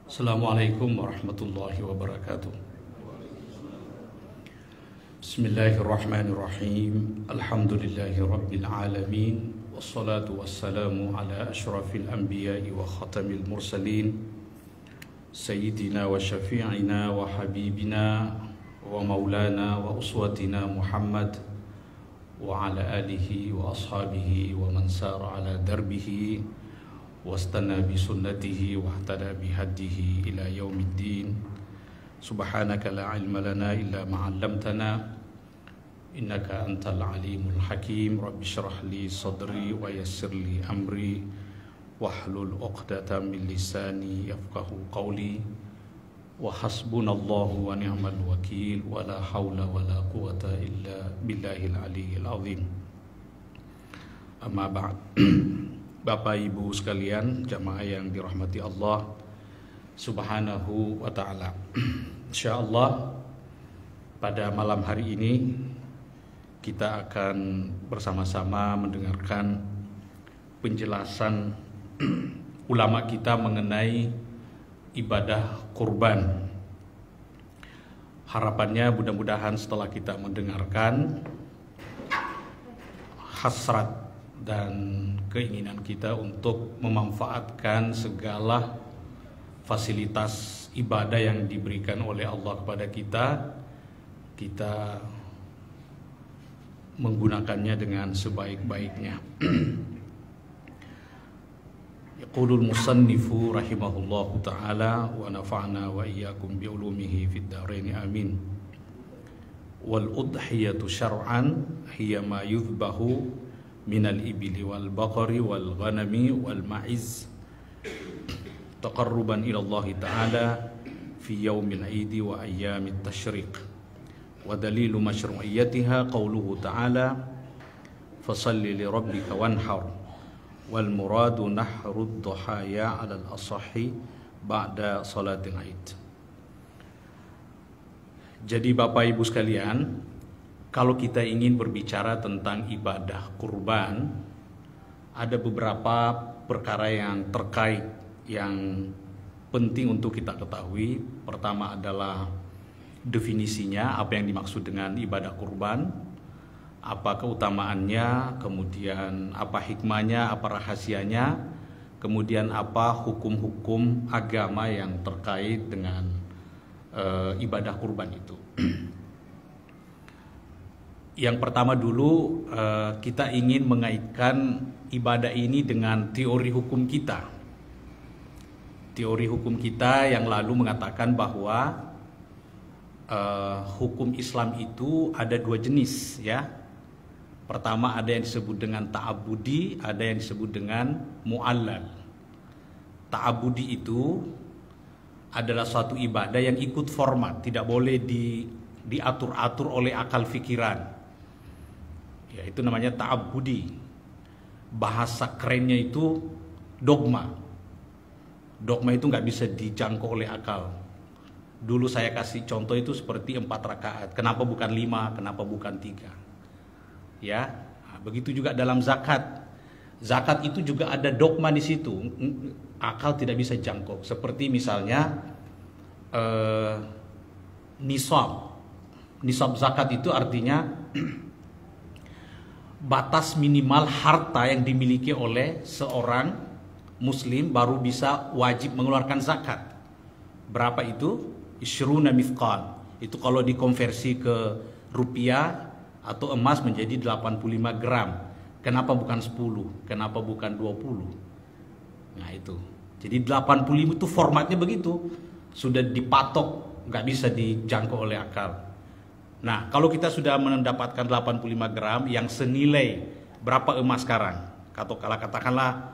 Assalamualaikum warahmatullahi wabarakatuh. Bismillahirrahmanirrahim. Alhamdulillahi rabbil alamin. Wassalatu wassalamu ala ashrafil anbiya'i wa khatamil mursalin, Sayyidina wa syafi'ina wa habibina wa maulana wa uswatina Muhammad wa ala alihi wa ashabihi wa man sara ala darbihi wastana bi sunnatihi wa ihtada bi hadihi ila yaumiddin. Subhanaka la ilma lana illa ma 'allamtana innaka antal alimul hakim. Rabbi shrah li sadri wa yassir li amri wahlul 'uqdatam min lisani yafqahu qawli. Wa hasbunallahu wa ni'mal wakil wa la haula wa la quwata illa billahil aliyyil azim. Amma ba'd. Bapak Ibu sekalian, jamaah yang dirahmati Allah Subhanahu wa ta'ala. Insyaallah pada malam hari ini kita akan bersama-sama mendengarkan penjelasan ulama kita mengenai ibadah kurban. Harapannya mudah-mudahan setelah kita mendengarkan, hasrat dan keinginan kita untuk memanfaatkan segala fasilitas ibadah yang diberikan oleh Allah kepada kita menggunakannya dengan sebaik-baiknya. Yaqulul musannifu rahimahullahu ta'ala wa nafa'na wa iyyakum bi ulumihi fid dharain amin. Wal udhiyatu syar'an hiya ma yuzbahu minal ibili wal baqari wal ghanami wal ma'iz taqarruban ila Allah ta'ala fi yaumil 'idi wa ayyamit tasyriq. Wa dalilu masyru'iyyatiha qauluhu ta'ala fasalli li rabbika wanhar wal muradu nahrud dhahaya 'alal asahi ba'da salatil 'id. Jadi Bapak Ibu sekalian, kalau kita ingin berbicara tentang ibadah kurban, ada beberapa perkara yang terkait yang penting untuk kita ketahui. Pertama adalah definisinya, apa yang dimaksud dengan ibadah kurban, apa keutamaannya, kemudian apa hikmahnya, apa rahasianya, kemudian apa hukum-hukum agama yang terkait dengan ibadah kurban itu. Yang pertama dulu, kita ingin mengaitkan ibadah ini dengan teori hukum kita. Teori hukum kita yang lalu mengatakan bahwa hukum Islam itu ada dua jenis, ya. Pertama ada yang disebut dengan ta'abudi, ada yang disebut dengan mu'allal. Ta'abudi itu adalah suatu ibadah yang ikut format, tidak boleh diatur-atur oleh akal fikiran. Ya, itu namanya ta'abudi. Bahasa kerennya itu dogma. Dogma itu nggak bisa dijangkau oleh akal. Dulu saya kasih contoh itu seperti 4 rakaat. Kenapa bukan 5? Kenapa bukan 3? Ya, nah, begitu juga dalam zakat. Zakat itu juga ada dogma di situ. Akal tidak bisa jangkau. Seperti misalnya nisab. Nisab zakat itu artinya batas minimal harta yang dimiliki oleh seorang muslim baru bisa wajib mengeluarkan zakat. Berapa itu? Isyruna mithqal. Itu kalau dikonversi ke rupiah atau emas menjadi 85 gram. Kenapa bukan 10? Kenapa bukan 20? Nah itu. Jadi 85 itu formatnya begitu. Sudah dipatok, nggak bisa dijangkau oleh akal. Nah, kalau kita sudah mendapatkan 85 gram yang senilai berapa emas sekarang? Katakanlah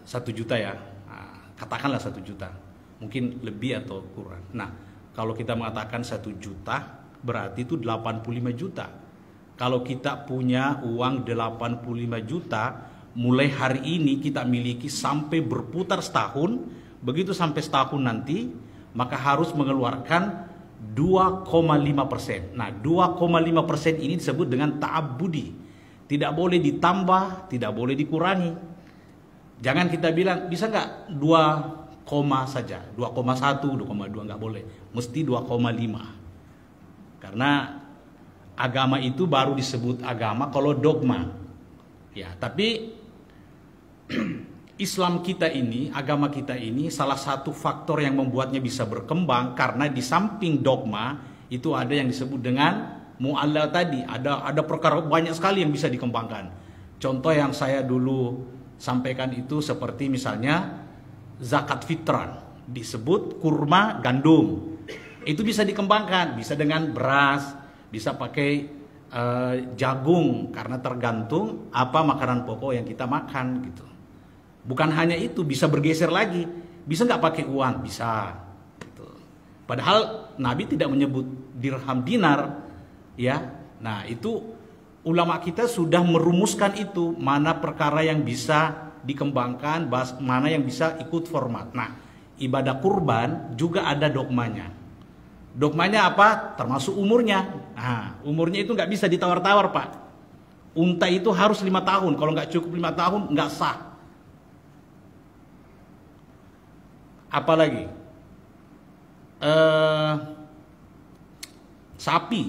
1 juta ya. Katakanlah 1 juta. Mungkin lebih atau kurang. Nah, kalau kita mengatakan 1 juta, berarti itu 85 juta. Kalau kita punya uang 85 juta, mulai hari ini kita miliki sampai berputar setahun, begitu sampai setahun nanti, maka harus mengeluarkan 2,5%. Nah, 2,5% ini disebut dengan ta'abudi. Tidak boleh ditambah, tidak boleh dikurangi. Jangan kita bilang bisa nggak 2, saja, 2,1, 2,2 nggak boleh, mesti 2,5. Karena agama itu baru disebut agama kalau dogma. Ya, tapi Islam kita ini, agama kita ini salah satu faktor yang membuatnya bisa berkembang karena di samping dogma itu ada yang disebut dengan mu'alla tadi, ada perkara banyak sekali yang bisa dikembangkan. Contoh yang saya dulu sampaikan itu seperti misalnya zakat fitrah, disebut kurma gandum. Itu bisa dikembangkan, bisa dengan beras, bisa pakai jagung karena tergantung apa makanan pokok yang kita makan gitu. Bukan hanya itu, bisa bergeser lagi, bisa nggak pakai uang, bisa. Gitu. Padahal Nabi tidak menyebut dirham dinar, ya. Nah itu ulama kita sudah merumuskan itu, mana perkara yang bisa dikembangkan, mana yang bisa ikut format. Nah, ibadah kurban juga ada dogmanya. Dogmanya apa? Termasuk umurnya. Nah, umurnya itu nggak bisa ditawar-tawar, Pak. Unta itu harus 5 tahun. Kalau nggak cukup 5 tahun, nggak sah. Apalagi? Sapi.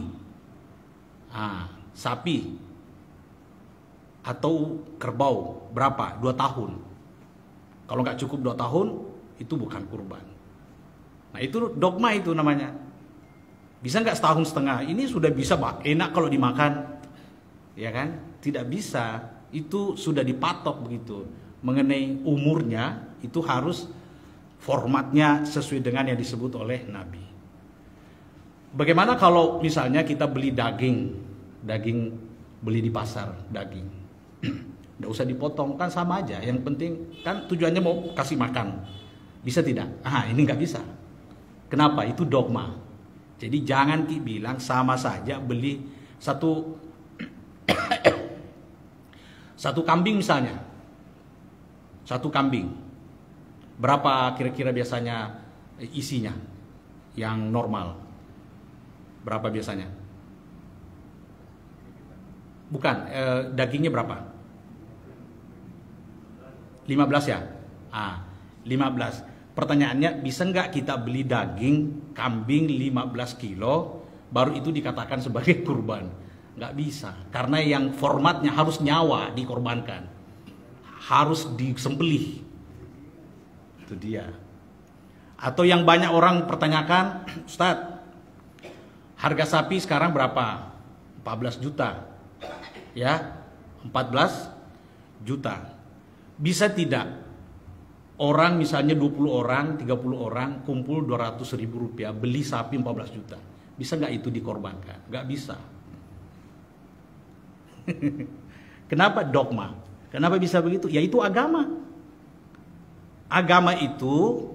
Sapi atau kerbau berapa? 2 tahun. Kalau nggak cukup 2 tahun, itu bukan kurban. Nah itu dogma itu namanya. Bisa nggak setahun setengah? Ini sudah bisa, Pak. Enak kalau dimakan, ya kan? Tidak bisa. Itu sudah dipatok begitu. Mengenai umurnya itu harus formatnya sesuai dengan yang disebut oleh Nabi. Bagaimana kalau misalnya kita beli daging beli di pasar daging, nggak usah dipotong, kan sama aja. Yang penting kan tujuannya mau kasih makan, bisa tidak? Ini nggak bisa. Kenapa? Itu dogma. Jadi jangan bilang sama saja beli satu satu kambing misalnya, satu kambing berapa kira-kira biasanya isinya yang normal? Berapa biasanya? Bukan, dagingnya berapa? 15 ya? 15. Pertanyaannya, bisa nggak kita beli daging kambing 15 kilo, baru itu dikatakan sebagai kurban? Nggak bisa, karena yang formatnya harus nyawa dikorbankan, harus disembelih. Itu dia. Atau yang banyak orang pertanyakan, Ustadz, harga sapi sekarang berapa? 14 juta. Ya, 14 juta. Bisa tidak orang misalnya 20 orang, 30 orang kumpul 200.000 rupiah beli sapi 14 juta? Bisa nggak itu dikorbankan? Nggak bisa. Kenapa? Dogma. Kenapa bisa begitu? Ya itu agama. Agama itu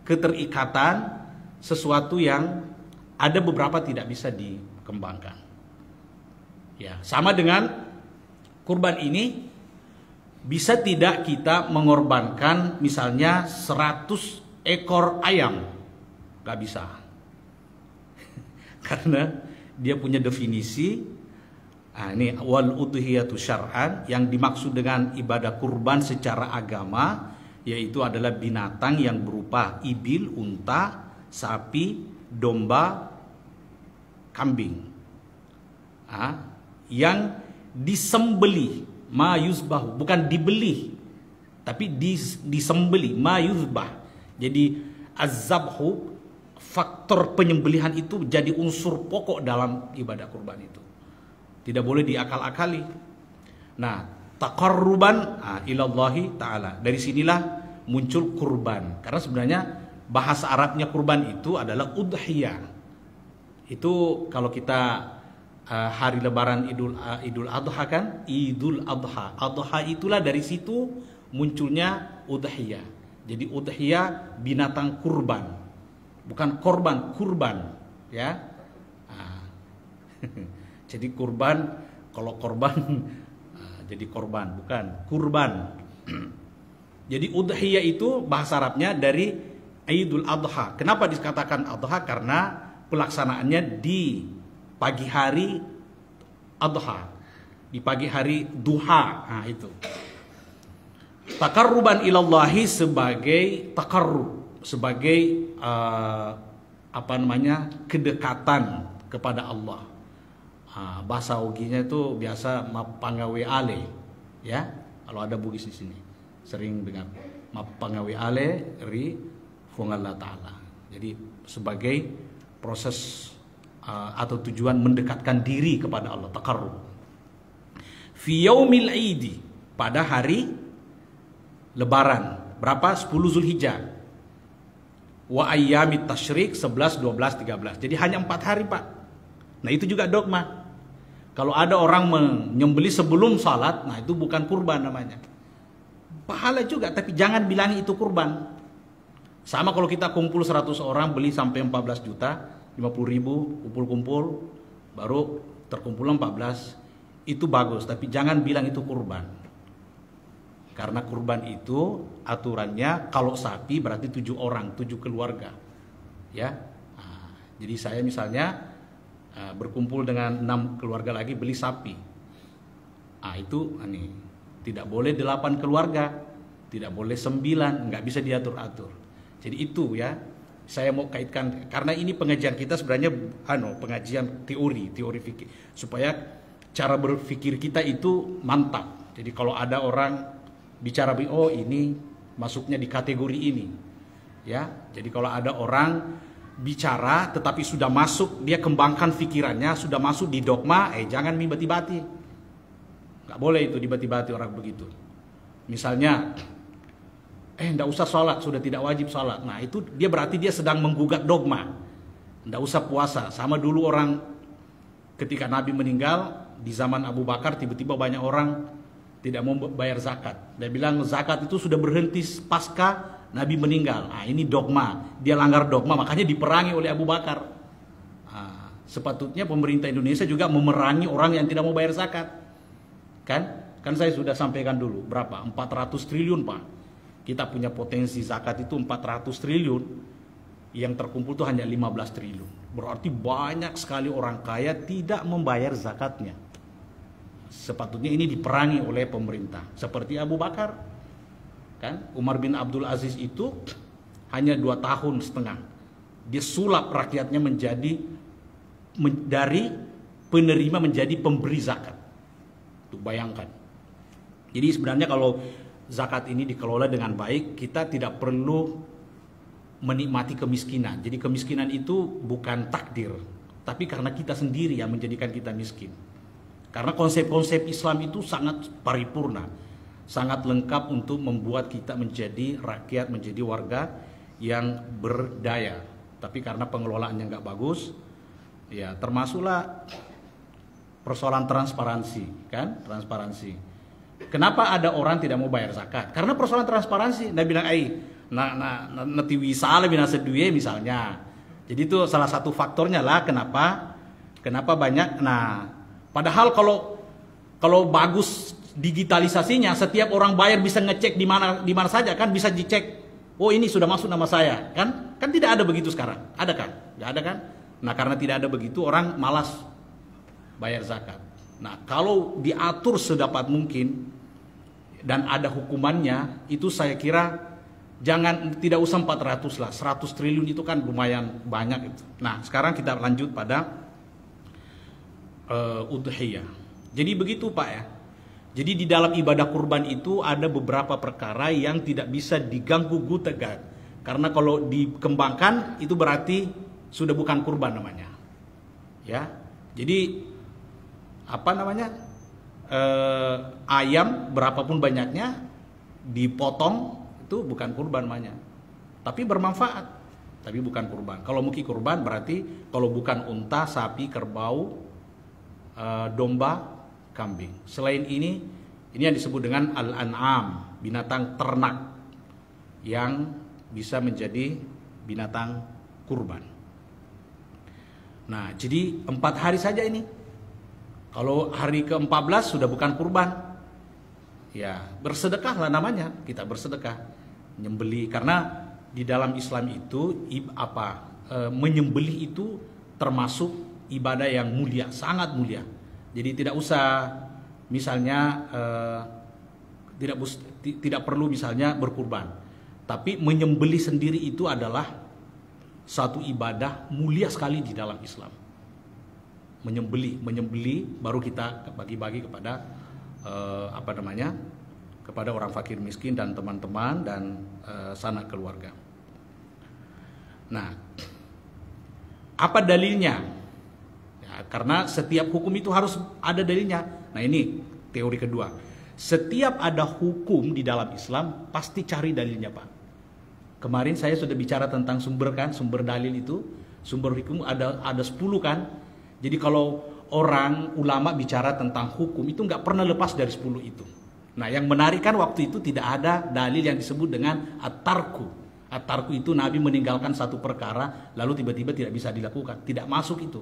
keterikatan sesuatu yang ada beberapa tidak bisa dikembangkan. Ya, sama dengan kurban ini, bisa tidak kita mengorbankan misalnya 100 ekor ayam? Gak bisa. Karena dia punya definisi. Ini wal udhiyatu syar'an, yang dimaksud dengan ibadah kurban secara agama yaitu adalah binatang yang berupa ibil, unta, sapi, domba, kambing. Yang disembelih, ma yuzbahu, bukan dibeli, tapi disembelih, ma yuzbah. Jadi az-zabhu, faktor penyembelihan itu jadi unsur pokok dalam ibadah kurban itu. Tidak boleh diakal-akali. Nah, taqarruban ilallahi ta'ala. Dari sinilah muncul kurban. Karena sebenarnya bahasa Arabnya kurban itu adalah udhiyah. Itu kalau kita hari lebaran Idul Adha kan, Idul Adha. Adha itulah dari situ munculnya udhiyah. Jadi udhiyah binatang kurban. Bukan korban, kurban, ya. Jadi kurban, kalau korban jadi korban, bukan kurban. Jadi udhiyah itu bahasa Arabnya dari Idul Adha. Kenapa dikatakan Adha? Karena pelaksanaannya di pagi hari Adha, di pagi hari duha. Itu. takarruban ilallahi sebagai takarrub, sebagai apa namanya, kedekatan kepada Allah. Bahasa Oginya itu biasa mapangawe ale, ya. Kalau ada Bugis di sini sering dengar mapangawe ale ri fungallah taala. Jadi sebagai proses atau tujuan mendekatkan diri kepada Allah, takarrub. Fi yaumil aidi, pada hari lebaran, berapa? 10 Zulhijjah. Wa ayyamit tasyrik, 11, 12, 13. Jadi hanya 4 hari, Pak. Nah, itu juga dogma. Kalau ada orang menyembelih sebelum salat, nah itu bukan kurban namanya. Pahala juga, tapi jangan bilangi itu kurban. Sama kalau kita kumpul 100 orang, beli sampai 14 juta, 50 ribu, kumpul-kumpul, baru terkumpul 14, itu bagus, tapi jangan bilang itu kurban. Karena kurban itu aturannya kalau sapi berarti 7 orang, 7 keluarga. Ya. Nah, jadi saya misalnya berkumpul dengan 6 keluarga lagi beli sapi. Itu nih, tidak boleh 8 keluarga, tidak boleh 9, nggak bisa diatur-atur. Jadi itu ya, saya mau kaitkan karena ini pengajian kita sebenarnya pengajian teori fikih supaya cara berpikir kita itu mantap. Jadi kalau ada orang bicara oh ini masuknya di kategori ini. Ya. Jadi kalau ada orang bicara tetapi sudah masuk, dia kembangkan pikirannya, sudah masuk di dogma, jangan dibati-bati. Nggak boleh itu dibati-bati orang begitu. Misalnya enggak usah sholat, sudah tidak wajib sholat. Nah itu dia berarti dia sedang menggugat dogma. Enggak usah puasa. Sama dulu orang ketika Nabi meninggal di zaman Abu Bakar, tiba-tiba banyak orang tidak mau bayar zakat. Dia bilang zakat itu sudah berhenti pasca Nabi meninggal. Nah, ini dogma. Dia langgar dogma, makanya diperangi oleh Abu Bakar. Sepatutnya pemerintah Indonesia juga memerangi orang yang tidak mau bayar zakat. Kan saya sudah sampaikan dulu. Berapa? 400 triliun, Pak. Kita punya potensi zakat itu 400 triliun. Yang terkumpul itu hanya 15 triliun. Berarti banyak sekali orang kaya tidak membayar zakatnya. Sepatutnya ini diperangi oleh pemerintah. Seperti Abu Bakar. Umar bin Abdul Aziz itu hanya 2,5 tahun. Dia sulap rakyatnya menjadi dari penerima menjadi pemberi zakat. Tuh bayangkan. Jadi sebenarnya kalau zakat ini dikelola dengan baik, kita tidak perlu menikmati kemiskinan. Jadi kemiskinan itu bukan takdir, tapi karena kita sendiri yang menjadikan kita miskin. Karena konsep-konsep Islam itu sangat paripurna, sangat lengkap untuk membuat kita menjadi rakyat, menjadi warga yang berdaya. Tapi karena pengelolaannya nggak bagus, ya termasuklah persoalan transparansi, transparansi. Kenapa ada orang tidak mau bayar zakat? Karena persoalan transparansi. Dia bilang, nanti wisala bina seduye misalnya. Jadi itu salah satu faktornya lah kenapa banyak. Nah, padahal kalau bagus digitalisasinya, setiap orang bayar bisa ngecek di mana saja kan, bisa dicek. Oh ini sudah masuk nama saya kan tidak ada begitu sekarang. Ada kan? Nggak ada kan? Nah karena tidak ada begitu orang malas bayar zakat. Nah kalau diatur sedapat mungkin dan ada hukumannya, itu saya kira tidak usah 400 lah, 100 triliun itu kan lumayan banyak itu. Nah sekarang kita lanjut pada udhiyah. Jadi begitu Pak ya. Jadi di dalam ibadah kurban itu ada beberapa perkara yang tidak bisa diganggu gugat. Karena kalau dikembangkan itu berarti sudah bukan kurban namanya. Ya. Jadi apa namanya? Ayam berapapun banyaknya dipotong itu bukan kurban namanya. Tapi bermanfaat. Tapi bukan kurban. Kalau mungkin kurban berarti kalau bukan unta, sapi, kerbau, domba, kambing. Selain ini yang disebut dengan al-an'am, binatang ternak yang bisa menjadi binatang kurban. Nah, jadi 4 hari saja ini. Kalau hari ke-14 sudah bukan kurban. Ya, bersedekahlah namanya. Kita bersedekah, nyembelih, karena di dalam Islam itu menyembelih itu termasuk ibadah yang mulia, sangat mulia. Jadi tidak usah misalnya tidak perlu misalnya berkurban. Tapi menyembelih sendiri itu adalah satu ibadah mulia sekali di dalam Islam. Menyembelih baru kita bagi-bagi kepada kepada orang fakir miskin dan teman-teman dan sanak keluarga. Nah, apa dalilnya? Ya, karena setiap hukum itu harus ada dalilnya. Nah, ini teori kedua. Setiap ada hukum di dalam Islam pasti cari dalilnya, Pak. Kemarin saya sudah bicara tentang sumber dalil itu, sumber hukum ada 10 kan. Jadi kalau orang ulama bicara tentang hukum itu nggak pernah lepas dari 10 itu. Nah, yang menarik kan waktu itu tidak ada dalil yang disebut dengan at-tarku. At-tarku itu Nabi meninggalkan satu perkara lalu tiba-tiba tidak bisa dilakukan, tidak masuk itu,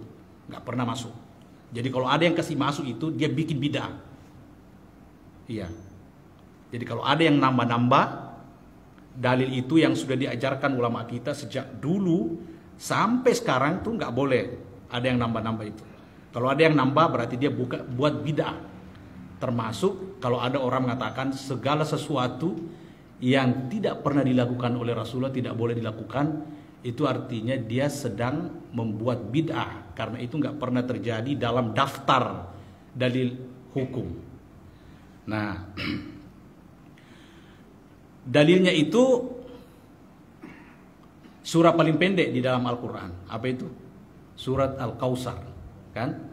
nggak pernah masuk. Jadi kalau ada yang kasih masuk itu dia bikin bid'ah. Iya. Jadi kalau ada yang nambah-nambah dalil itu yang sudah diajarkan ulama kita sejak dulu sampai sekarang tuh nggak boleh ada yang nambah-nambah itu. Kalau ada yang nambah berarti dia buat bid'ah. Termasuk kalau ada orang mengatakan segala sesuatu yang tidak pernah dilakukan oleh Rasulullah tidak boleh dilakukan, itu artinya dia sedang membuat bid'ah karena itu nggak pernah terjadi dalam daftar dalil hukum. Nah, dalilnya itu surah paling pendek di dalam Al-Quran. Apa itu? Surat Al-Kautsar, kan?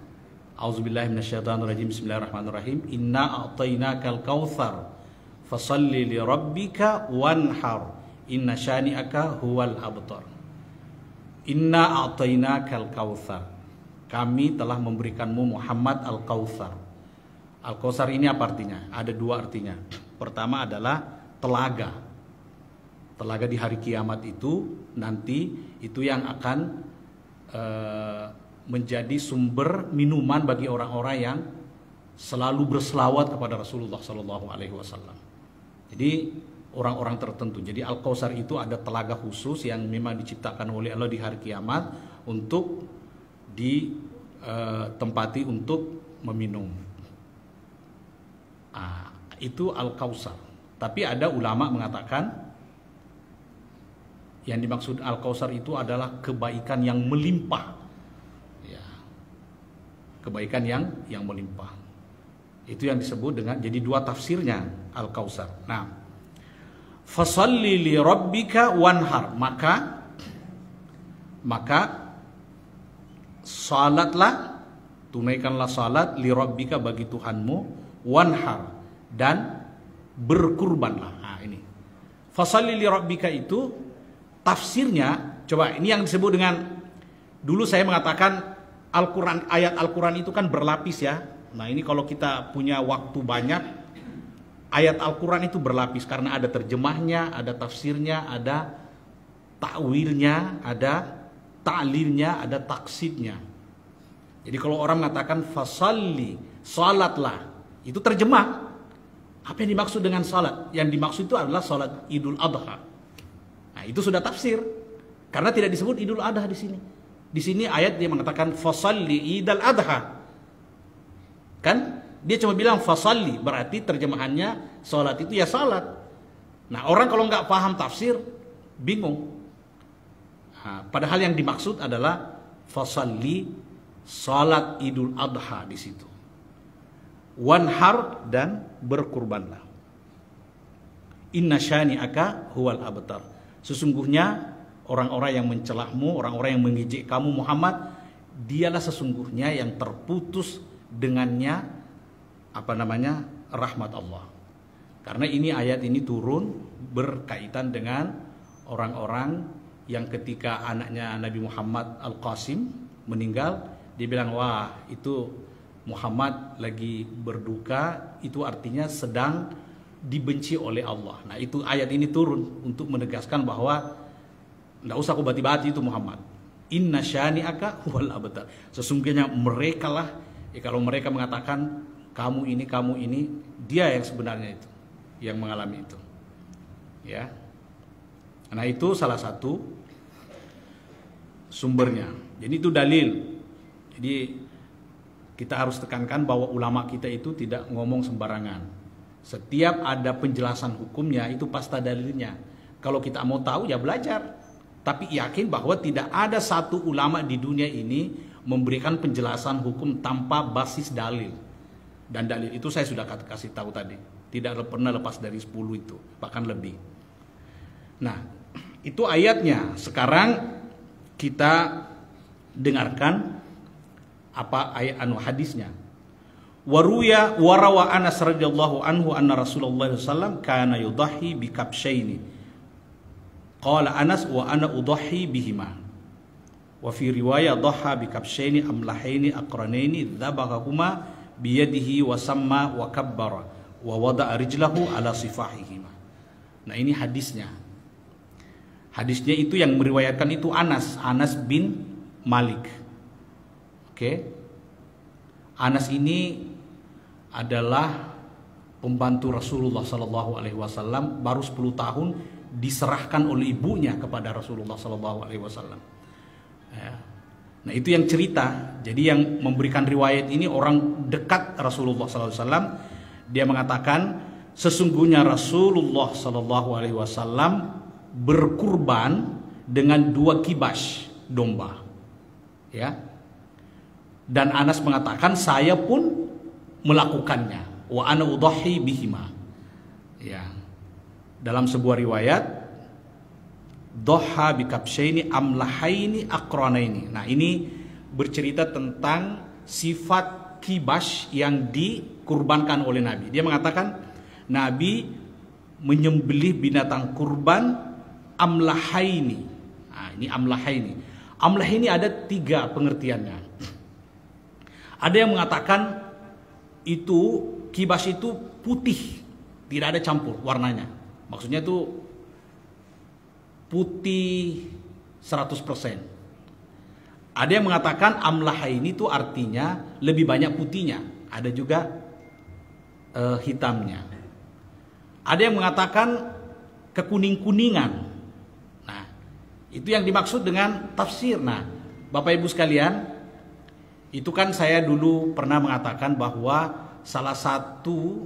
A'udzubillahi minasyaitonirrajim. Bismillahirrahmanirrahim. Inna a'tainakal kautsar fasalli li rabbika wanhar inna syani'aka huwal abtar. Inna a'tainakal kautsar. Kami telah memberikanmu Muhammad al-Kautsar. Al-Kautsar ini apa artinya? Ada dua artinya. Pertama adalah telaga. Telaga di hari kiamat itu nanti itu yang akan menjadi sumber minuman bagi orang-orang yang selalu berselawat kepada Rasulullah SAW. Jadi orang-orang tertentu. Jadi Al-Kautsar itu ada telaga khusus yang memang diciptakan oleh Allah di hari kiamat untuk ditempati untuk meminum. Itu Al-Kautsar. Tapi ada ulama mengatakan yang dimaksud Al-Kautsar itu adalah kebaikan yang melimpah. Ya. Kebaikan yang melimpah. Itu yang disebut dengan, jadi dua tafsirnya Al-Kautsar. Nah, fasalli li rabbika wanhar, maka salatlah, tunaikanlah salat li rabbika bagi Tuhanmu, wanhar, dan berkurbanlah. Nah, ini fasalli li rabbika itu tafsirnya, coba ini yang disebut dengan, dulu saya mengatakan Al-Quran, ayat Al-Quran itu kan berlapis ya. Nah, ini kalau kita punya waktu banyak, ayat Al-Quran itu berlapis karena ada terjemahnya, ada tafsirnya, ada ta'wilnya, ada ta'lilnya, ada taksidnya. Jadi kalau orang mengatakan fasalli, salatlah, itu terjemah. Apa yang dimaksud dengan salat? Yang dimaksud itu adalah salat Idul Adha. Nah, itu sudah tafsir. Karena tidak disebut Idul Adha di sini. Di sini ayat dia mengatakan fasalli Idul Adha. Kan dia cuma bilang fasalli, berarti terjemahannya salat itu ya salat. Nah, orang kalau nggak paham tafsir bingung. Nah, padahal yang dimaksud adalah fasalli, salat Idul Adha di situ. Wanhar, dan berkurbanlah. Inna syani'aka huwal abtar. Sesungguhnya orang-orang yang mencelahmu, orang-orang yang mengejek kamu Muhammad, dialah sesungguhnya yang terputus dengannya rahmat Allah. Karena ini ayat ini turun berkaitan dengan orang-orang yang ketika anaknya Nabi Muhammad Al-Qasim meninggal, dia bilang, wah itu Muhammad lagi berduka, itu artinya sedang dibenci oleh Allah. Nah, itu ayat ini turun untuk menegaskan bahwa tidak usah kau bati-bati itu Muhammad. Inna syani'aka huwal abtar. Sesungguhnya mereka lah, kalau mereka mengatakan kamu ini, dia yang sebenarnya itu yang mengalami itu. Ya. Nah, itu salah satu sumbernya. Jadi itu dalil. Jadi kita harus tekankan bahwa ulama kita itu tidak ngomong sembarangan. Setiap ada penjelasan hukumnya itu pasti dalilnya. Kalau kita mau tahu ya belajar. Tapi yakin bahwa tidak ada satu ulama di dunia ini memberikan penjelasan hukum tanpa basis dalil. Dan dalil itu saya sudah kasih tahu tadi. Tidak pernah lepas dari 10 itu, bahkan lebih. Nah, itu ayatnya. Sekarang kita dengarkan apa ayat hadisnya. Warawa Anas radhiyallahu anhu anna Rasulullah sallallahu kana yudahi bi kabshaini. Qala Anas wa ana udahi bihima. Wa fi riwayah dhaha bi kabshaini amlahaini aqranaini dzabahuma bi yadihi wa samma wa kabbara wa wada'a rijlahu ala sifahihima. Nah, ini hadisnya. Hadisnya itu yang meriwayatkan itu Anas bin Malik. Oke. Anas ini adalah pembantu Rasulullah sallallahu alaihi wasallam, baru 10 tahun diserahkan oleh ibunya kepada Rasulullah sallallahu alaihi wasallam. Ya. Nah, itu yang cerita. Jadi yang memberikan riwayat ini orang dekat Rasulullah sallallahu alaihi wasallam. Dia mengatakan sesungguhnya Rasulullah sallallahu alaihi wasallam berkurban dengan 2 kibas domba. Ya. Dan Anas mengatakan saya pun melakukannya. Wa ana udahi bihima. Ya. Dalam sebuah riwayat dhaha bi kabshaini amlahaini aqranaini. Nah, ini bercerita tentang sifat kibas yang dikurbankan oleh Nabi. Dia mengatakan Nabi menyembelih binatang kurban amlahaini. Nah, ini amlahaini. Amlahaini ada 3 pengertiannya. Ada yang mengatakan itu kibas itu putih, tidak ada campur warnanya. Maksudnya itu putih 100%. Ada yang mengatakan amlahaini itu artinya lebih banyak putihnya, ada juga hitamnya. Ada yang mengatakan kekuning-kuningan. Nah, itu yang dimaksud dengan tafsir. Nah, Bapak Ibu sekalian, itu kan saya dulu pernah mengatakan bahwa salah satu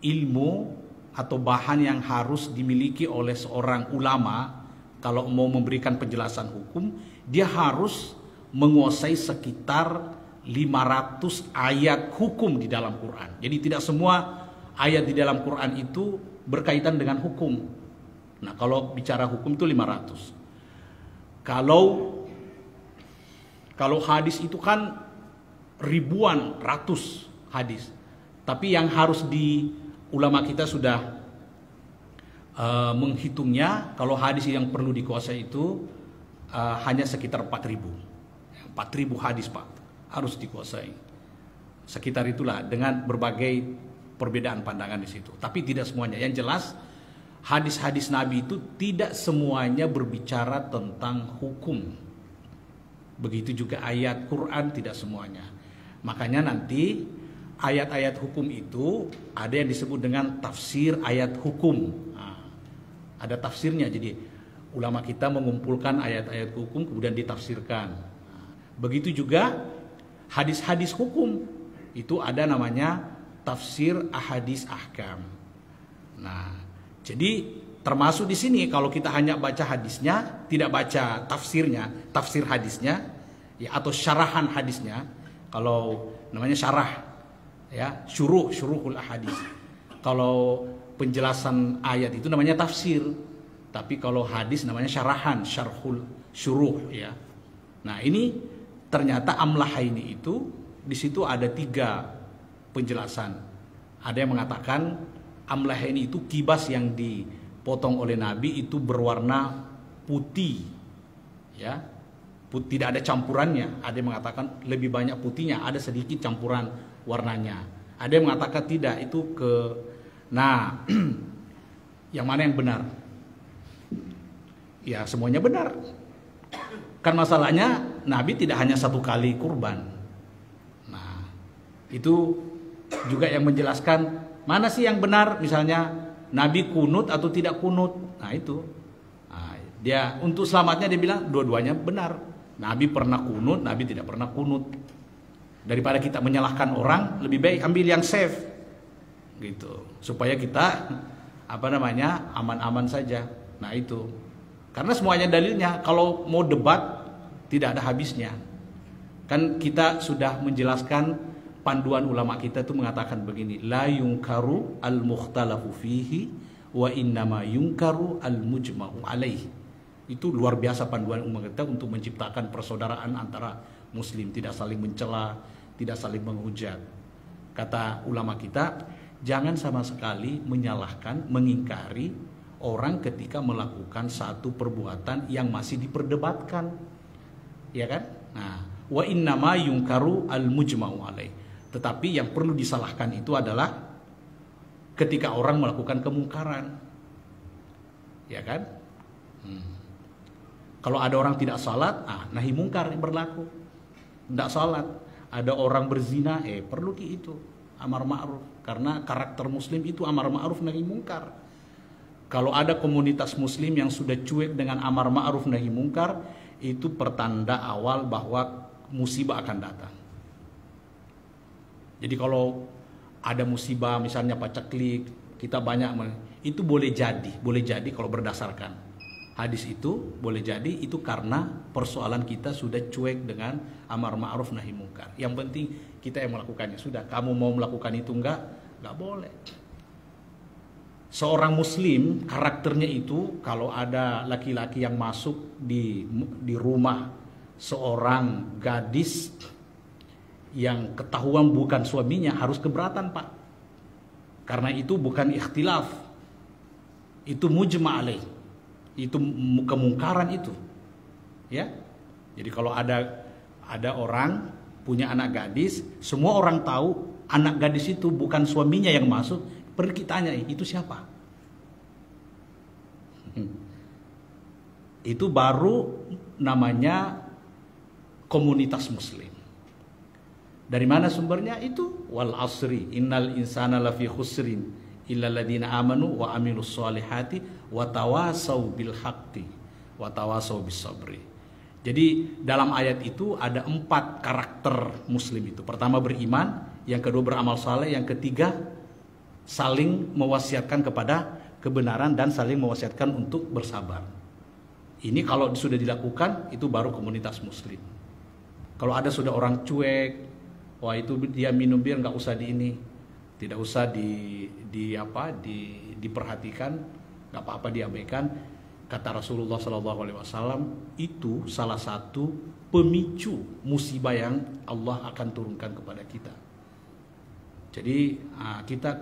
ilmu atau bahan yang harus dimiliki oleh seorang ulama kalau mau memberikan penjelasan hukum, dia harus menguasai sekitar 500 ayat hukum di dalam Quran. Jadi tidak semua ayat di dalam Quran itu berkaitan dengan hukum. Nah, kalau bicara hukum itu 500. Kalau hadis itu kan ribuan, ratus hadis. Tapi yang harus ulama kita sudah menghitungnya, kalau hadis yang perlu dikuasai itu hanya sekitar 4.000. 4.000 hadis, Pak, harus dikuasai. Sekitar itulah dengan berbagai perbedaan pandangan di situ. Tapi tidak semuanya. Yang jelas hadis-hadis Nabi itu tidak semuanya berbicara tentang hukum. Begitu juga ayat Quran tidak semuanya. Makanya nanti ayat-ayat hukum itu ada yang disebut dengan tafsir ayat hukum. Nah, ada tafsirnya. Jadi ulama kita mengumpulkan ayat-ayat hukum kemudian ditafsirkan. Nah, begitu juga hadis-hadis hukum itu ada namanya tafsir ahadis ahkam. Nah, jadi termasuk di sini kalau kita hanya baca hadisnya, tidak baca tafsirnya, tafsir hadisnya, ya, atau syarahan hadisnya. Kalau namanya syarah, ya, syuruhul ahadis. Kalau penjelasan ayat itu namanya tafsir, tapi kalau hadis namanya syarahan, syuruh, ya. Nah, ini ternyata amlahaini itu di situ ada 3 penjelasan. Ada yang mengatakan amlahaini itu kibas yang dipotong oleh Nabi itu berwarna putih, ya. Tidak ada campurannya. Ada yang mengatakan lebih banyak putihnya, ada sedikit campuran warnanya. Ada yang mengatakan tidak, itu nah, yang mana yang benar? Ya, semuanya benar. Kan masalahnya Nabi tidak hanya 1 kali kurban. Nah, itu juga yang menjelaskan mana sih yang benar, misalnya Nabi kunut atau tidak kunut. Nah, itu. Nah, dia untuk selamatnya dia bilang dua-duanya benar. Nabi pernah kunut, Nabi tidak pernah kunut. Daripada kita menyalahkan orang, lebih baik ambil yang safe. gitu. Supaya kita aman-aman saja. Nah itu. Karena semuanya dalilnya, kalau mau debat tidak ada habisnya. Kan kita sudah menjelaskan panduan ulama kita itu mengatakan begini, la yungkaru al-mukhtalafu fihi wa innama yungkaru al-mujma'u alaih. Itu luar biasa panduan ulama kita untuk menciptakan persaudaraan antara muslim, tidak saling mencela, tidak saling menghujat. Kata ulama kita, jangan sama sekali menyalahkan, mengingkari orang ketika melakukan satu perbuatan yang masih diperdebatkan, ya kan? Nah, wa innama yungkaru al-mujma'u alaih. Tetapi yang perlu disalahkan itu adalah ketika orang melakukan kemungkaran, ya kan? Kalau ada orang tidak salat, nahi mungkar berlaku. Tidak salat, ada orang berzina, perlu itu amar ma'ruf, karena karakter muslim itu amar ma'ruf nahi mungkar. Kalau ada komunitas muslim yang sudah cuek dengan amar ma'ruf nahi mungkar, itu pertanda awal bahwa musibah akan datang. Jadi kalau ada musibah misalnya paceklik, kita banyak, itu boleh jadi kalau berdasarkan hadis itu boleh jadi itu karena persoalan kita sudah cuek dengan amar ma'ruf nahi mungkar. Yang penting kita yang melakukannya. Sudah, kamu mau melakukan itu enggak boleh. Seorang muslim karakternya itu, kalau ada laki-laki yang masuk di rumah seorang gadis yang ketahuan bukan suaminya, harus keberatan, Pak. Karena itu bukan ikhtilaf, itu mujma' alaih, itu kemungkaran itu, ya. Jadi kalau ada orang punya anak gadis, semua orang tahu anak gadis itu bukan suaminya yang masuk, pergi tanya, itu siapa? Itu baru namanya komunitas muslim. Dari mana sumbernya? Itu wal asri innal insana lafi khusrin illa alladziina amanu wa amilus solihati wa tawasau bil haqqi wa tawasau bis sabri. Jadi dalam ayat itu ada 4 karakter muslim itu. Pertama beriman, yang kedua beramal saleh, yang ketiga saling mewasiatkan kepada kebenaran dan saling mewasiatkan untuk bersabar. Ini kalau sudah dilakukan, itu baru komunitas muslim. Kalau ada sudah orang cuek, wah itu dia minum bir nggak usah tidak usah diperhatikan, nggak apa-apa diabaikan. Kata Rasulullah SAW, itu salah satu pemicu musibah yang Allah akan turunkan kepada kita. Jadi kita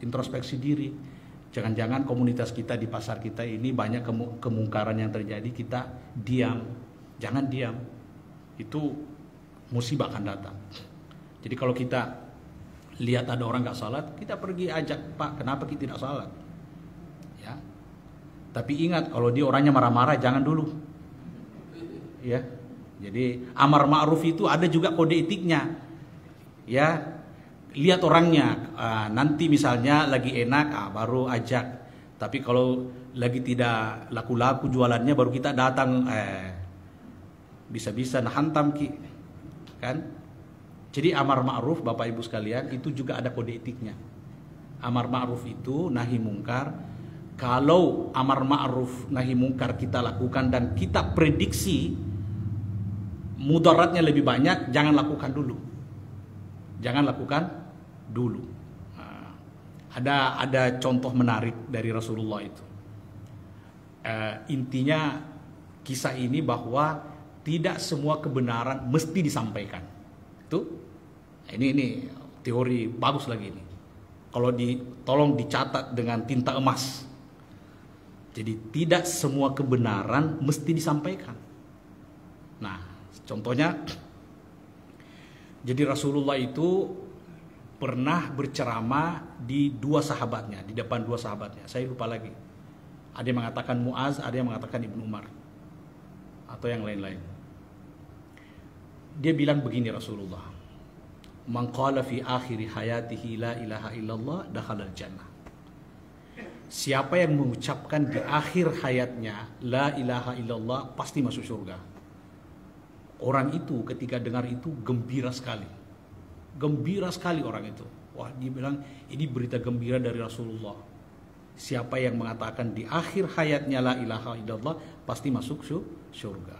introspeksi diri. Jangan-jangan komunitas kita di pasar kita ini banyak kemungkaran yang terjadi, kita diam. Jangan diam. Itu musibah akan datang. Jadi kalau kita lihat ada orang nggak salat, kita pergi ajak, Pak, kenapa kita tidak salat? Ya. Tapi ingat, kalau dia orangnya marah-marah, jangan dulu. Ya. Jadi amar ma'ruf itu ada juga kode etiknya. Ya. Lihat orangnya, nanti misalnya lagi enak, baru ajak. Tapi kalau lagi tidak laku-laku jualannya, baru kita datang, bisa-bisa hantam ki, kan? Jadi amar ma'ruf, Bapak Ibu sekalian, itu juga ada kode etiknya. Amar ma'ruf itu nahi mungkar. Kalau amar ma'ruf nahi mungkar kita lakukan dan kita prediksi mudaratnya lebih banyak, jangan lakukan dulu. Jangan lakukan dulu. Ada contoh menarik dari Rasulullah itu. Intinya kisah ini bahwa tidak semua kebenaran mesti disampaikan. Itu ini teori bagus lagi ini. Kalau tolong dicatat dengan tinta emas. Jadi tidak semua kebenaran mesti disampaikan. Nah, contohnya, jadi Rasulullah itu pernah berceramah di depan dua sahabatnya. Saya lupa lagi. Ada yang mengatakan Muaz, ada yang mengatakan Ibnu Umar, atau yang lain-lain. Dia bilang begini Rasulullah, man qala fi akhiri hayatihi la ilaha illallah dakhalal jannah. Siapa yang mengucapkan di akhir hayatnya la ilaha illallah pasti masuk surga. Orang itu ketika dengar itu gembira sekali. Gembira sekali orang itu. Wah, dia bilang ini berita gembira dari Rasulullah. Siapa yang mengatakan di akhir hayatnya la ilaha illallah pasti masuk surga.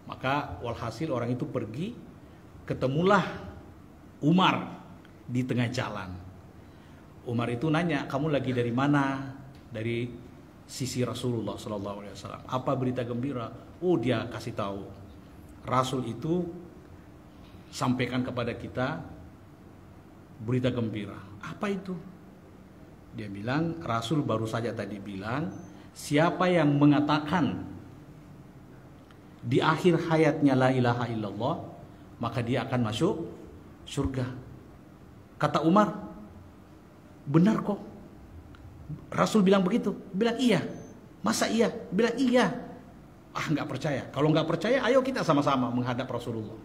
Maka walhasil orang itu pergi, ketemulah Umar di tengah jalan. Umar itu nanya, kamu lagi dari mana? Dari sisi Rasulullah SAW. Apa berita gembira? Oh, dia kasih tahu. Rasul itu sampaikan kepada kita berita gembira. Apa itu? Dia bilang, Rasul baru saja tadi bilang, siapa yang mengatakan di akhir hayatnya la ilaha illallah, maka dia akan masuk surga. Kata Umar, benar kok. Rasul bilang begitu. Bilang iya. Masa iya? Bilang iya. Ah, nggak percaya. Kalau nggak percaya, ayo kita sama-sama menghadap Rasulullah.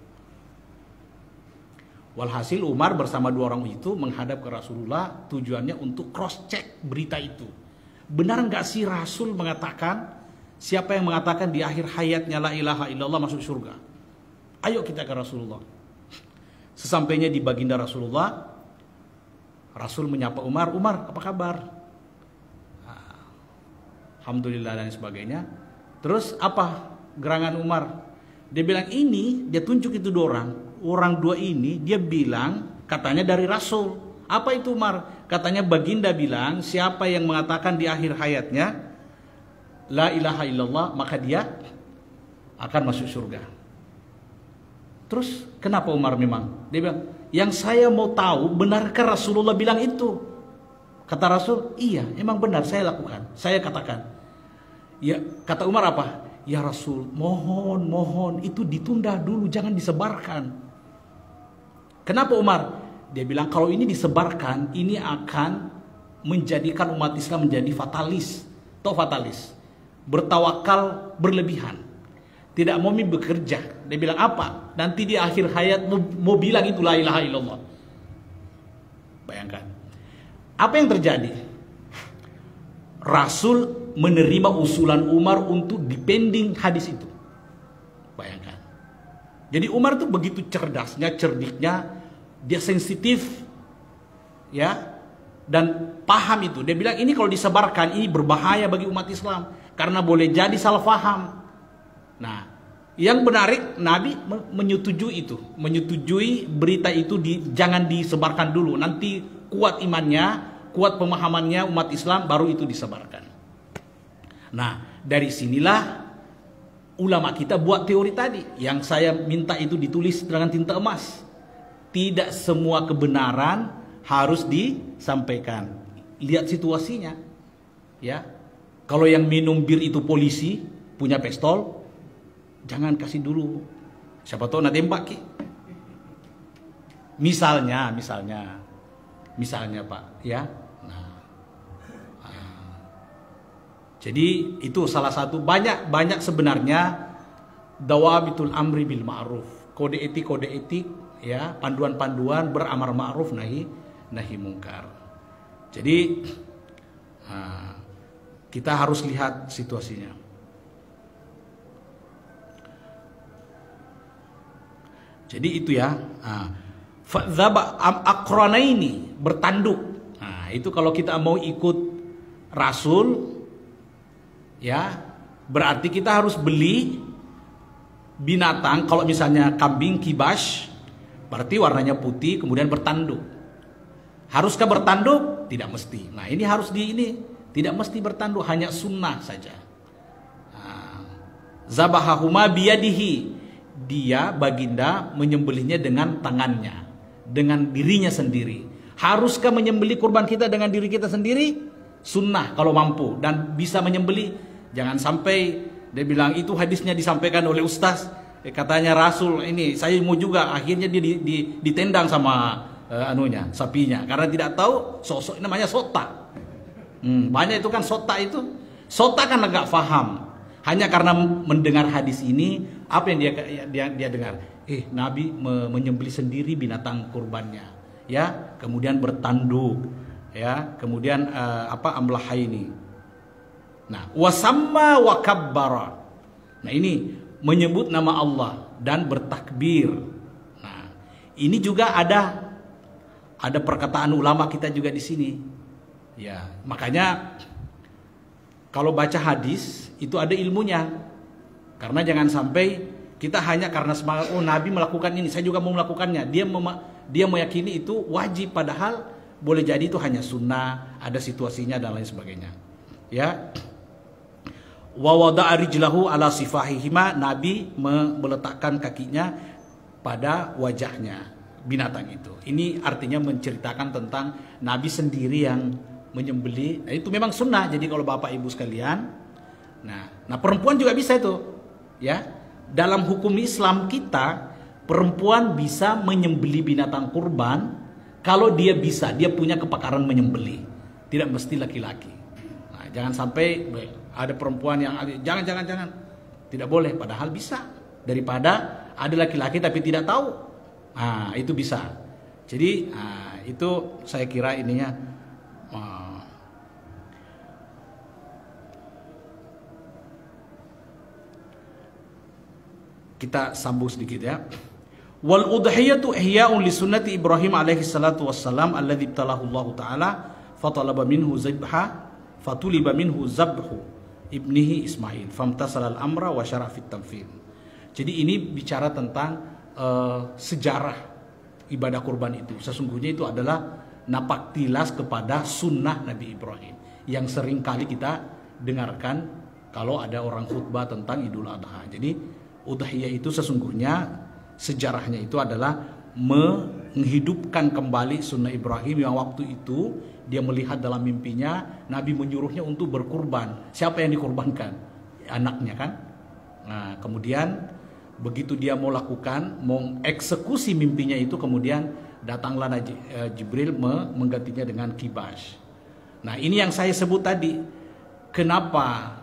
Walhasil Umar bersama dua orang itu menghadap ke Rasulullah, tujuannya untuk cross check berita itu. Benar nggak sih Rasul mengatakan, siapa yang mengatakan di akhir hayatnya la ilaha illallah masuk surga? Ayo kita ke Rasulullah. Sesampainya di baginda Rasulullah, Rasul menyapa Umar, Umar apa kabar? Alhamdulillah dan sebagainya. Terus apa gerangan Umar? Dia bilang ini, dia tunjuk itu dua orang dua ini, dia bilang katanya dari Rasul. Apa itu Umar? Katanya baginda bilang siapa yang mengatakan di akhir hayatnya la ilaha illallah maka dia akan masuk surga. Terus kenapa Umar memang? Dia bilang, yang saya mau tahu benarkah Rasulullah bilang itu? Kata Rasul, iya emang benar saya lakukan, saya katakan. Ya, kata Umar apa? Ya Rasul, mohon itu ditunda dulu, jangan disebarkan. Kenapa Umar? Dia bilang kalau ini disebarkan, ini akan menjadikan umat Islam menjadi fatalis. Tahu fatalis? Bertawakal berlebihan. Tidak mau bekerja. Dia bilang apa? Nanti di akhir hayat mau bilang itu la ilaha illallah. Bayangkan. Apa yang terjadi? Rasul menerima usulan Umar untuk dipending hadis itu. Bayangkan. Jadi Umar itu begitu cerdasnya, cerdiknya, dia sensitif, ya, dan paham itu. Dia bilang ini kalau disebarkan ini berbahaya bagi umat Islam karena boleh jadi salah paham. Nah, yang menarik Nabi menyetujui itu, menyetujui berita itu jangan disebarkan dulu. Nanti kuat imannya, kuat pemahamannya umat Islam baru itu disebarkan. Nah, dari sinilah ulama kita buat teori tadi yang saya minta itu ditulis dengan tinta emas. Tidak semua kebenaran harus disampaikan. Lihat situasinya. Ya. Kalau yang minum bir itu polisi, punya pistol, jangan kasih dulu. Siapa tahu nak tembak ki. Misalnya Pak, ya. Jadi itu salah satu banyak sebenarnya dawabitul amri bil ma'ruf, kode etik ya, panduan-panduan beramar ma'ruf nahi mungkar. Jadi kita harus lihat situasinya. Jadi itu ya. Fadzaba akranaini, bertanduk. Nah, itu kalau kita mau ikut Rasul, ya, berarti kita harus beli binatang. Kalau misalnya kambing kibas, berarti warnanya putih, kemudian bertanduk. Haruskah bertanduk? Tidak mesti. Nah, ini harus tidak mesti bertanduk, hanya sunnah saja. Zabahahuma biyadihi, dia baginda menyembelihnya dengan tangannya, dengan dirinya sendiri. Haruskah menyembelih kurban kita dengan diri kita sendiri? Sunnah kalau mampu dan bisa menyembelih. Jangan sampai dia bilang itu hadisnya disampaikan oleh ustaz, katanya Rasul ini, saya mau juga, akhirnya dia ditendang sama sapinya karena tidak tahu sosok namanya sota. Banyak itu kan sota kan agak paham. Hanya karena mendengar hadis ini, apa yang dia dengar? Nabi menyembelih sendiri binatang kurbannya, ya, kemudian bertanduk, ya, kemudian amlahaini. Nah, wasamma wa kabbara. Nah, ini menyebut nama Allah dan bertakbir. Nah, ini juga ada ada perkataan ulama kita juga di sini. Ya, makanya kalau baca hadis itu ada ilmunya. Karena jangan sampai kita hanya karena semangat, oh Nabi melakukan ini, saya juga mau melakukannya. Dia meyakini itu wajib, padahal boleh jadi itu hanya sunnah, ada situasinya dan lain sebagainya. Ya. Wa wada'a rijlahu ala sifahihima, Nabi meletakkan kakinya pada wajahnya binatang itu. Ini artinya menceritakan tentang Nabi sendiri yang menyembelih. Nah, itu memang sunnah. Jadi kalau Bapak Ibu sekalian, nah perempuan juga bisa itu, ya. Dalam hukum Islam kita, perempuan bisa menyembelih binatang kurban kalau dia bisa, dia punya kepakaran menyembelih. Tidak mesti laki-laki. Nah, jangan sampai ada perempuan yang jangan, tidak boleh, padahal bisa. Daripada ada laki-laki tapi tidak tahu, nah itu bisa. Jadi itu saya kira ininya. Kita sambung sedikit ya. Wal udhiyatu ihya'un li sunnati Ibrahim alaihi salatu wassalam alladzi ibtalahu Allah taala fatalaba minhu zabha fatuliba minhu zabhu ibnihi Ismail famtasal al-amra wa syara' fit tanfil. Jadi ini bicara tentang sejarah ibadah kurban itu. Sesungguhnya itu adalah napak tilas kepada sunnah Nabi Ibrahim yang sering kali kita dengarkan kalau ada orang khutbah tentang Idul Adha. Jadi udhiyah itu sesungguhnya sejarahnya itu adalah menghidupkan kembali sunnah Ibrahim yang waktu itu dia melihat dalam mimpinya Nabi menyuruhnya untuk berkurban. Siapa yang dikurbankan? Anaknya kan. Nah, kemudian begitu dia mau lakukan, mau eksekusi mimpinya itu, kemudian datanglah Jibril menggantinya dengan kibash. Nah, ini yang saya sebut tadi. Kenapa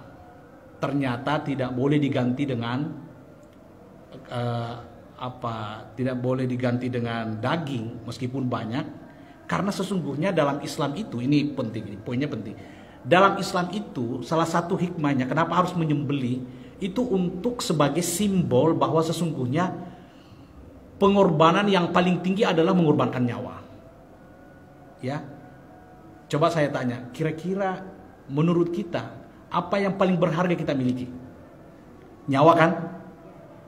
ternyata tidak boleh diganti dengan tidak boleh diganti dengan daging meskipun banyak, karena sesungguhnya dalam Islam itu, ini penting, ini poinnya penting. Dalam Islam itu salah satu hikmahnya kenapa harus menyembelih itu untuk sebagai simbol bahwa sesungguhnya pengorbanan yang paling tinggi adalah mengorbankan nyawa. Ya. Coba saya tanya, kira-kira menurut kita apa yang paling berharga kita miliki? Nyawa kan?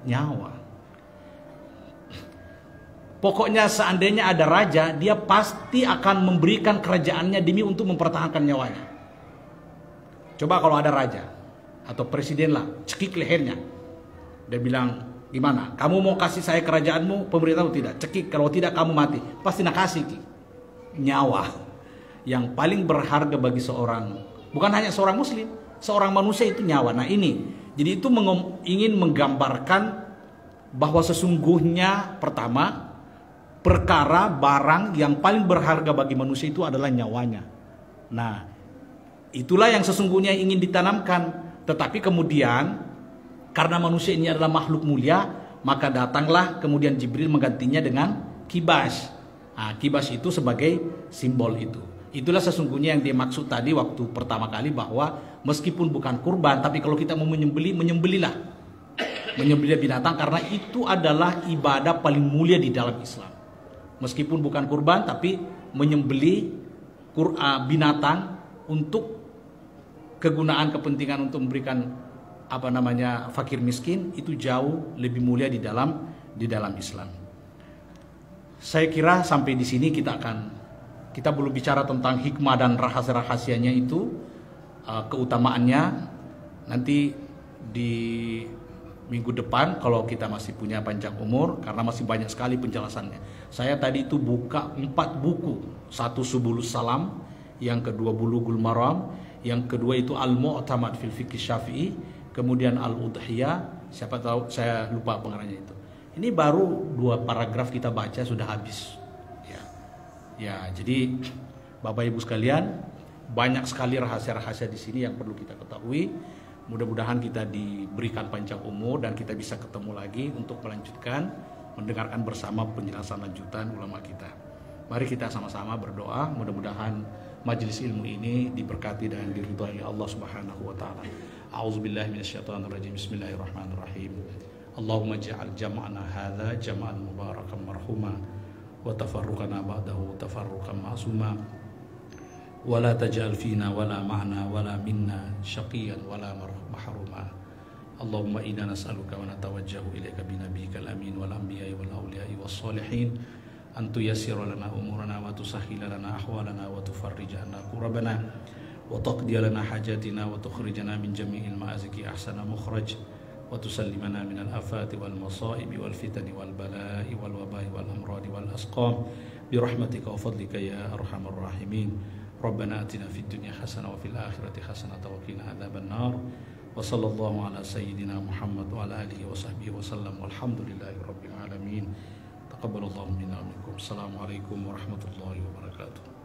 Nyawa. Pokoknya seandainya ada raja, dia pasti akan memberikan kerajaannya demi untuk mempertahankan nyawanya. Coba kalau ada raja atau presiden lah, cekik lehernya. Dia bilang, gimana? Kamu mau kasih saya kerajaanmu, pemerintahmu? Tidak. Cekik, kalau tidak kamu mati. Pasti nak kasih nyawa. Yang paling berharga bagi seorang, bukan hanya seorang muslim, seorang manusia itu nyawa. Nah ini, jadi itu ingin menggambarkan bahwa sesungguhnya pertama, perkara barang yang paling berharga bagi manusia itu adalah nyawanya. Nah, itulah yang sesungguhnya ingin ditanamkan. Tetapi kemudian karena manusia ini adalah makhluk mulia, maka datanglah kemudian Jibril menggantinya dengan kibas. Nah, kibas itu sebagai simbol itu. Itulah sesungguhnya yang dimaksud tadi waktu pertama kali, bahwa meskipun bukan kurban, tapi kalau kita mau menyembelih, menyembelihlah. Menyembelih binatang karena itu adalah ibadah paling mulia di dalam Islam. Meskipun bukan kurban, tapi menyembelih binatang untuk kegunaan kepentingan untuk memberikan fakir miskin, itu jauh lebih mulia di dalam Islam. Saya kira sampai di sini kita belum bicara tentang hikmah dan rahasia-rahasianya itu, keutamaannya. Nanti di minggu depan kalau kita masih punya panjang umur, karena masih banyak sekali penjelasannya. Saya tadi itu buka 4 buku. Satu Subulus Salam, yang kedua Bulughul Maram, yang kedua itu Al-Mu'tamad fil Fiqh Syafi'i, kemudian Al-Udhiyah, siapa tahu saya lupa pengarangnya itu. Ini baru 2 paragraf kita baca sudah habis. Ya, jadi Bapak Ibu sekalian, banyak sekali rahasia-rahasia di sini yang perlu kita ketahui. Mudah-mudahan kita diberikan panjang umur dan kita bisa ketemu lagi untuk melanjutkan mendengarkan bersama penjelasan lanjutan ulama kita. Mari kita sama-sama berdoa, mudah-mudahan majelis ilmu ini diberkati dan diridhai Allah Subhanahu wa taala. A'udzubillahi minasyaitonirrajim. Bismillahirrahmanirrahim. Allahumma ja'al jam'ana hadza jam'an mubarakan marhuma wa tafarruqana ba'dahu tafarruqan ma'suma wa la taj'al fina wala ma'na wala minna syaqiyan wala mahruma. Allahumma inna nas'aluka wa natawajjahu ilaika bi nabiyyikal amin wal anbiya'i wal awliya'i was salihin an tuyassira lana umurana wa tusahhila lana ahwalana wa tufarrija anna kurabana wa taqdiya lana hajatina wa tukhrijana min jami'il ma'aziki ahsana mukhraj wa tusallimana min al-afati wal masaibi wal fitani wal bala'i wal waba'i wal amradi wal asqam bi rahmatika wa fadlika ya arhamar rahimin. Rabbana atina fid dunya hasanah wa fil akhirati hasanah wa qina adzaban nar. Wa sallallahu ala sayyidina Muhammad wa ala alihi wa sahbihi wa sallam walhamdulillahi rabbil alamin. Taqabbalallahu minna wa minkum. Assalamualaikum warahmatullahi wabarakatuh.